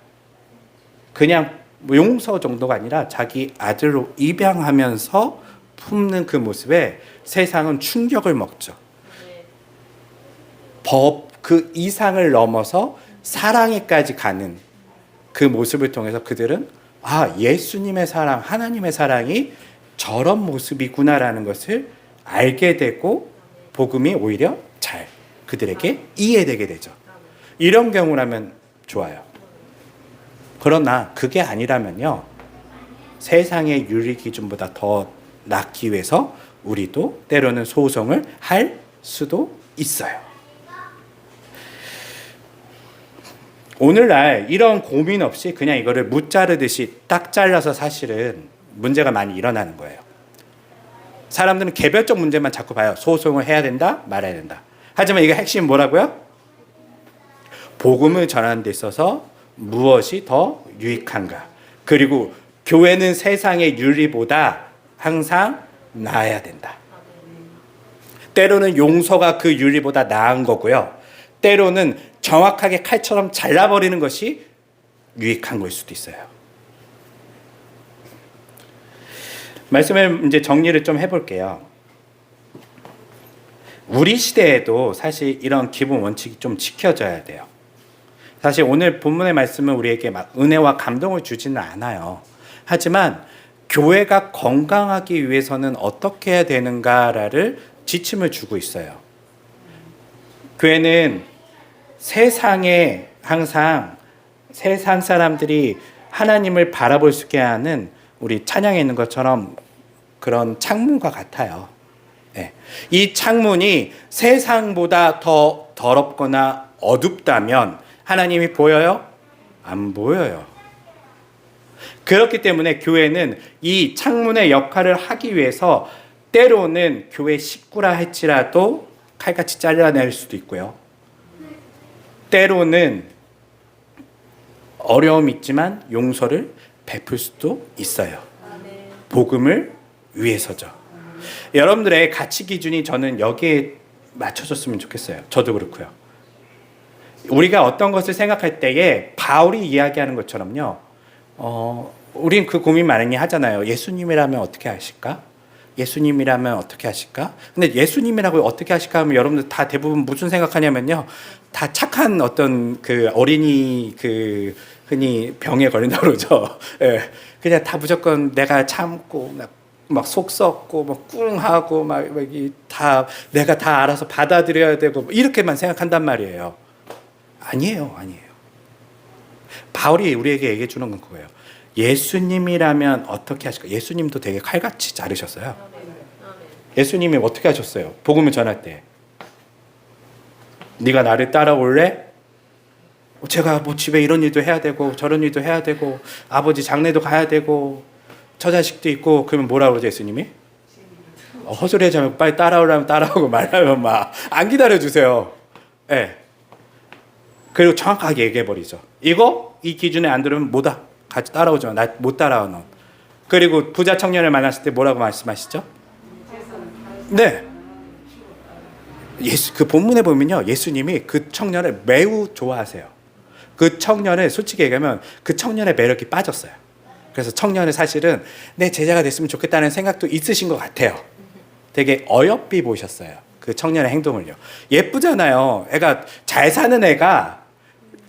그냥 용서 정도가 아니라 자기 아들로 입양하면서 품는 그 모습에 세상은 충격을 먹죠. 법 그 이상을 넘어서 사랑에까지 가는 그 모습을 통해서 그들은 예수님의 사랑, 하나님의 사랑이 저런 모습이구나라는 것을 알게 되고 복음이 오히려 잘 그들에게 이해되게 되죠. 이런 경우라면 좋아요. 그러나 그게 아니라면요. 세상의 윤리 기준보다 더 낫기 위해서 우리도 때로는 소송을 할 수도 있어요. 오늘날 이런 고민 없이 그냥 이거를 무자르듯이 딱 잘라서 사실은 문제가 많이 일어나는 거예요. 사람들은 개별적 문제만 자꾸 봐요. 소송을 해야 된다, 말아야 된다. 하지만 이게 핵심 뭐라고요? 복음을 전하는 데 있어서 무엇이 더 유익한가? 그리고 교회는 세상의 윤리보다 항상 나아야 된다. 때로는 용서가 그 윤리보다 나은 거고요. 때로는 정확하게 칼처럼 잘라버리는 것이 유익한 걸 수도 있어요. 말씀을 이제 정리를 좀 해볼게요. 우리 시대에도 사실 이런 기본 원칙이 좀 지켜져야 돼요. 사실 오늘 본문의 말씀은 우리에게 막 은혜와 감동을 주지는 않아요. 하지만 교회가 건강하기 위해서는 어떻게 해야 되는가를 지침을 주고 있어요. 교회는 세상에 항상 세상 사람들이 하나님을 바라볼 수 있게 하는 우리 찬양에 있는 것처럼 그런 창문과 같아요. 네. 이 창문이 세상보다 더 더럽거나 어둡다면 하나님이 보여요? 안 보여요. 그렇기 때문에 교회는 이 창문의 역할을 하기 위해서 때로는 교회 식구라 할지라도 칼같이 잘라낼 수도 있고요. 때로는 어려움이 있지만 용서를 베풀 수도 있어요. 복음을 위해서죠. 여러분들의 가치 기준이 저는 여기에 맞춰졌으면 좋겠어요. 저도 그렇고요. 우리가 어떤 것을 생각할 때에 바울이 이야기하는 것처럼요. 우린 그 고민 많이 하잖아요. 예수님이라면 어떻게 하실까? 예수님이라면 어떻게 하실까? 근데 예수님이라고 어떻게 하실까 하면 여러분들 다 대부분 무슨 생각하냐면요. 다 착한 어떤 그 어린이 그 흔히 병에 걸린다고 그러죠. 예. 그냥 다 무조건 내가 참고 막 속 썩고 막 꿍하고 막 다 내가 다 알아서 받아들여야 되고 이렇게만 생각한단 말이에요. 아니에요. 바울이 우리에게 얘기해 주는 건 그거예요. 예수님이라면 어떻게 하실까? 예수님도 되게 칼같이 자르셨어요. 예수님이 어떻게 하셨어요? 복음을 전할 때 네가 나를 따라올래? 제가 뭐 집에 이런 일도 해야 되고 저런 일도 해야 되고 아버지 장례도 가야 되고 처자식도 있고 그러면 뭐라고 그러죠 예수님이? 헛소리하지 말고 빨리 따라오라면 따라오고 말하면 막 안 기다려주세요. 네. 그리고 정확하게 얘기해버리죠. 이 기준에 안 들으면 뭐다. 같이 따라오지 마. 나 못 따라와 너. 그리고 부자 청년을 만났을 때 뭐라고 말씀하시죠? 네. 그 본문에 보면요. 예수님이 그 청년을 매우 좋아하세요. 그 청년을 솔직히 얘기하면 그 청년의 매력이 빠졌어요. 그래서 청년은 사실은 내 제자가 됐으면 좋겠다는 생각도 있으신 것 같아요. 되게 어여삐 보셨어요. 그 청년의 행동을요. 예쁘잖아요. 애가 잘 사는 애가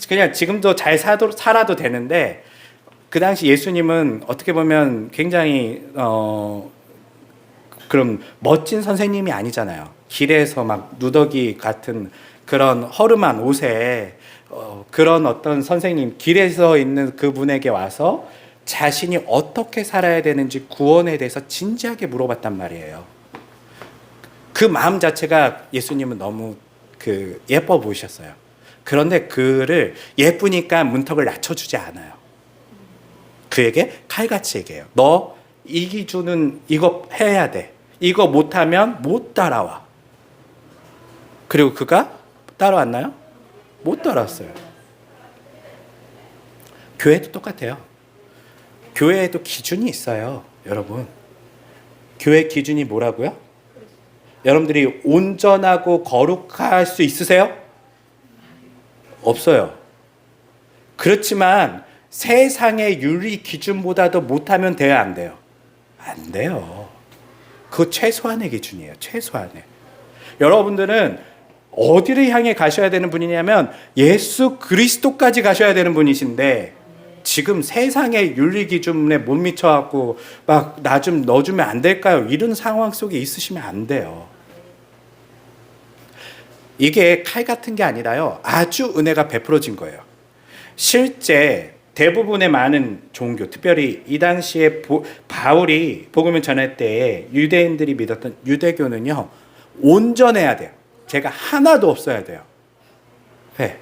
그냥 지금도 잘 살아도 되는데 그 당시 예수님은 어떻게 보면 굉장히 그런 멋진 선생님이 아니잖아요. 길에서 막 누더기 같은 그런 허름한 옷에 그런 어떤 선생님 길에서 있는 그분에게 와서 자신이 어떻게 살아야 되는지 구원에 대해서 진지하게 물어봤단 말이에요. 그 마음 자체가 예수님은 너무 예뻐 보이셨어요. 그런데 그를 예쁘니까 문턱을 낮춰주지 않아요. 그에게 칼같이 얘기해요. 너 이 기준은 이거 해야 돼. 이거 못하면 못 따라와. 그리고 그가 따라왔나요? 못 따라왔어요. 교회도 똑같아요. 교회에도 기준이 있어요. 여러분. 교회 기준이 뭐라고요? 여러분들이 온전하고 거룩할 수 있으세요? 없어요. 그렇지만 세상의 윤리 기준보다도 못하면 돼요, 안 돼요? 안 돼요. 그 최소한의 기준이에요. 최소한의. 여러분들은 어디를 향해 가셔야 되는 분이냐면 예수 그리스도까지 가셔야 되는 분이신데 지금 세상의 윤리 기준에 못 미쳐갖고 막 나 좀 넣어주면 안 될까요? 이런 상황 속에 있으시면 안 돼요. 이게 칼 같은 게 아니라요. 아주 은혜가 베풀어진 거예요. 실제 대부분의 많은 종교, 특별히 이 당시에 바울이 복음을 전할 때 유대인들이 믿었던 유대교는요. 온전해야 돼요. 죄가 하나도 없어야 돼요. 네.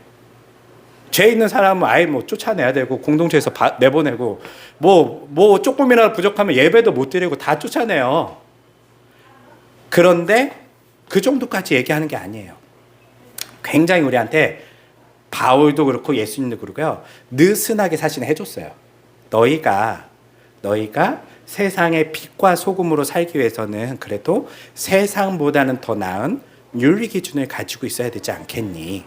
죄 있는 사람은 아예 뭐 쫓아내야 되고 공동체에서 내보내고 뭐 조금이라도 부족하면 예배도 못 드리고 다 쫓아내요. 그런데 그 정도까지 얘기하는 게 아니에요. 굉장히 우리한테 바울도 그렇고 예수님도 그렇고요. 느슨하게 사실 해줬어요. 너희가 세상의 빛과 소금으로 살기 위해서는 그래도 세상보다는 더 나은 윤리 기준을 가지고 있어야 되지 않겠니?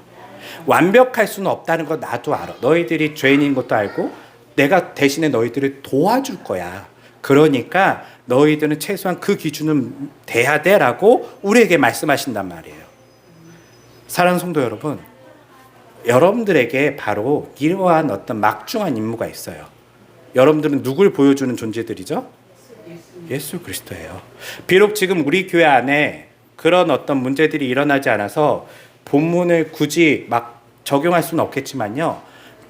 완벽할 수는 없다는 거 나도 알아. 너희들이 죄인인 것도 알고 내가 대신에 너희들을 도와줄 거야. 그러니까 너희들은 최소한 그 기준은 돼야 돼라고 우리에게 말씀하신단 말이에요. 사랑하는 성도 여러분, 여러분들에게 바로 이러한 어떤 막중한 임무가 있어요. 여러분들은 누굴 보여주는 존재들이죠? 예수 그리스도예요. 비록 지금 우리 교회 안에 그런 어떤 문제들이 일어나지 않아서 본문을 굳이 막 적용할 수는 없겠지만요.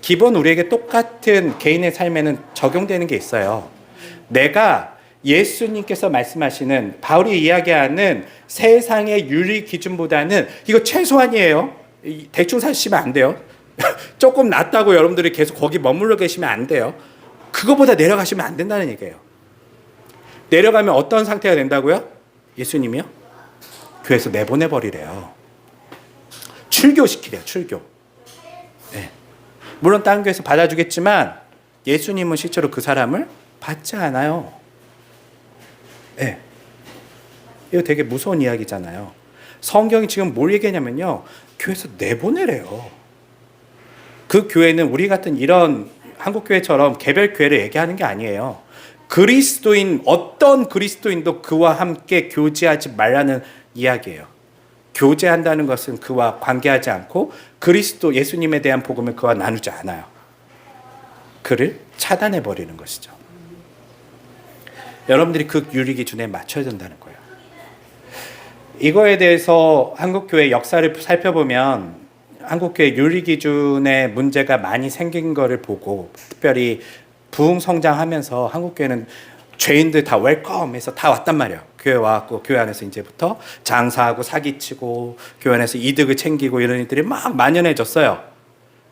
기본 우리에게 똑같은 개인의 삶에는 적용되는 게 있어요. 내가 예수님께서 말씀하시는 바울이 이야기하는 세상의 윤리 기준보다는 이거 최소한이에요. 대충 사시면 안 돼요. 조금 낫다고 여러분들이 계속 거기 머물러 계시면 안 돼요. 그거보다 내려가시면 안 된다는 얘기예요. 내려가면 어떤 상태가 된다고요? 예수님이요? 교회에서 내보내버리래요. 출교시키래요. 출교. 네. 물론 다른 교회에서 받아주겠지만 예수님은 실제로 그 사람을 받지 않아요. 네. 이거 되게 무서운 이야기잖아요. 성경이 지금 뭘 얘기하냐면요. 교회에서 내보내래요. 그 교회는 우리 같은 이런 한국교회처럼 개별 교회를 얘기하는 게 아니에요. 그리스도인, 어떤 그리스도인도 그와 함께 교제하지 말라는 이야기예요. 교제한다는 것은 그와 관계하지 않고 그리스도 예수님에 대한 복음을 그와 나누지 않아요. 그를 차단해 버리는 것이죠. 여러분들이 그 윤리 기준에 맞춰야 된다는 거예요. 이거에 대해서 한국교회 역사를 살펴보면 한국교회 윤리 기준에 문제가 많이 생긴 거를 보고, 특별히 부흥 성장하면서 한국교회는 죄인들 다 웰컴해서 다 왔단 말이에요. 교회 와갖고 교회 안에서 이제부터 장사하고 사기치고 교회 안에서 이득을 챙기고 이런 일들이 막 만연해졌어요.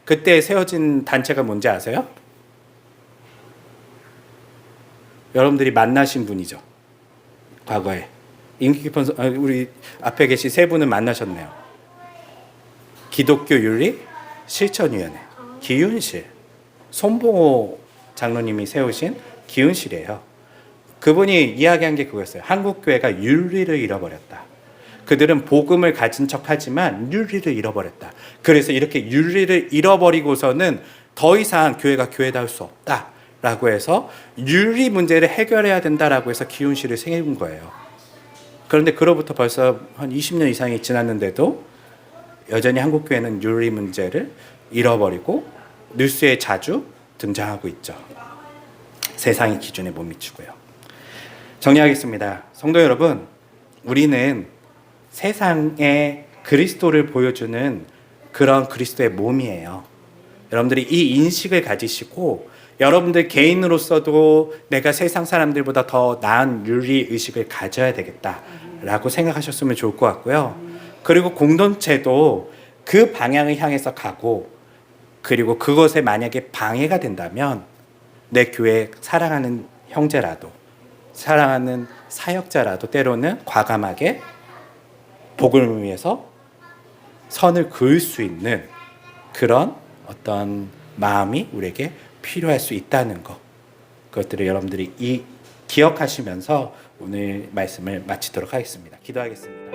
그때 세워진 단체가 뭔지 아세요? 여러분들이 만나신 분이죠. 과거에 인기 깊은 우리 앞에 계신 세 분은 만나셨네요. 기독교 윤리 실천위원회 기윤실, 손봉호 장로님이 세우신 기윤실이에요. 그분이 이야기한 게 그거였어요. 한국교회가 윤리를 잃어버렸다. 그들은 복음을 가진 척하지만 윤리를 잃어버렸다. 그래서 이렇게 윤리를 잃어버리고서는 더 이상 교회가 교회다울 수 없다라고 해서 윤리 문제를 해결해야 된다라고 해서 기윤실을 세운 거예요. 그런데 그로부터 벌써 한 20년 이상이 지났는데도 여전히 한국교회는 윤리 문제를 잃어버리고 뉴스에 자주 등장하고 있죠. 세상의 기준에 못 미치고요. 정리하겠습니다. 성도 여러분, 우리는 세상에 그리스도를 보여주는 그런 그리스도의 몸이에요. 여러분들이 이 인식을 가지시고 여러분들 개인으로서도 내가 세상 사람들보다 더 나은 윤리 의식을 가져야 되겠다라고 생각하셨으면 좋을 것 같고요. 그리고 공동체도 그 방향을 향해서 가고, 그리고 그것에 만약에 방해가 된다면 내 교회 사랑하는 형제라도, 사랑하는 사역자라도 때로는 과감하게 복음을 위해서 선을 그을 수 있는 그런 어떤 마음이 우리에게 필요할 수 있다는 것, 그것들을 여러분들이 기억하시면서 오늘 말씀을 마치도록 하겠습니다. 기도하겠습니다.